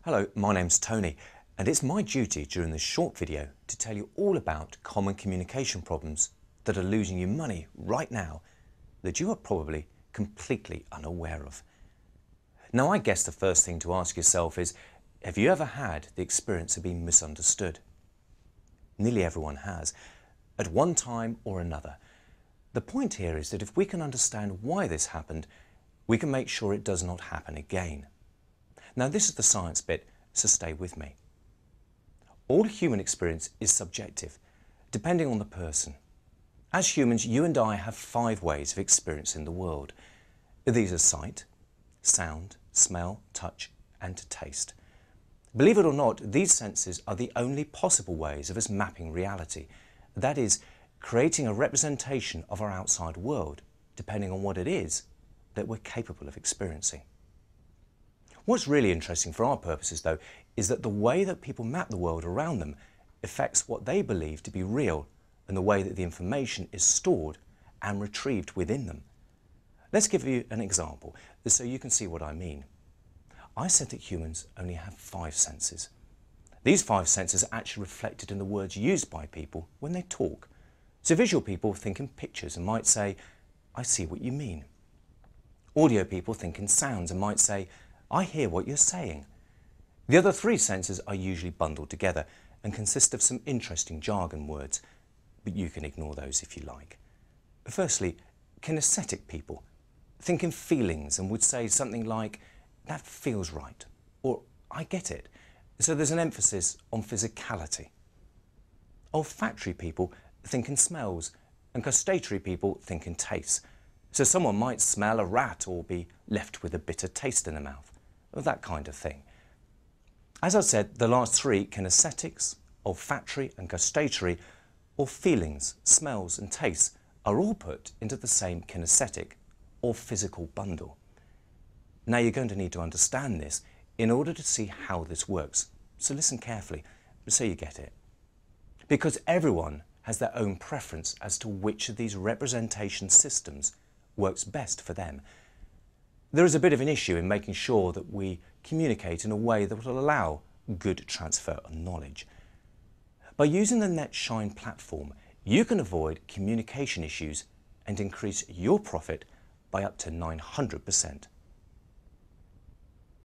Hello, my name's Tony, and it's my duty during this short video to tell you all about common communication problems that are losing you money right now that you are probably completely unaware of. Now, I guess the first thing to ask yourself is, have you ever had the experience of being misunderstood? Nearly everyone has, at one time or another. The point here is that if we can understand why this happened, we can make sure it does not happen again. Now, this is the science bit, so stay with me. All human experience is subjective, depending on the person. As humans, you and I have 5 ways of experiencing the world. These are sight, sound, smell, touch, and taste. Believe it or not, these senses are the only possible ways of us mapping reality. That is, creating a representation of our outside world, depending on what it is that we're capable of experiencing. What's really interesting for our purposes, though, is that the way that people map the world around them affects what they believe to be real and the way that the information is stored and retrieved within them. Let's give you an example so you can see what I mean. I said that humans only have 5 senses. These 5 senses are actually reflected in the words used by people when they talk. So visual people think in pictures and might say, "I see what you mean." Audio people think in sounds and might say, "I hear what you're saying." The other 3 senses are usually bundled together and consist of some interesting jargon words, but you can ignore those if you like. Firstly, kinesthetic people think in feelings and would say something like, "That feels right," or "I get it." So there's an emphasis on physicality. Olfactory people think in smells, and gustatory people think in tastes. So someone might smell a rat or be left with a bitter taste in the mouth. That kind of thing. As I said, the last 3, kinesthetics, olfactory and gustatory, or feelings, smells and tastes, are all put into the same kinesthetic or physical bundle. Now you're going to need to understand this in order to see how this works. So listen carefully so you get it. Because everyone has their own preference as to which of these representation systems works best for them. There is a bit of an issue in making sure that we communicate in a way that will allow good transfer of knowledge. By using the NetShine platform, you can avoid communication issues and increase your profit by up to 900%.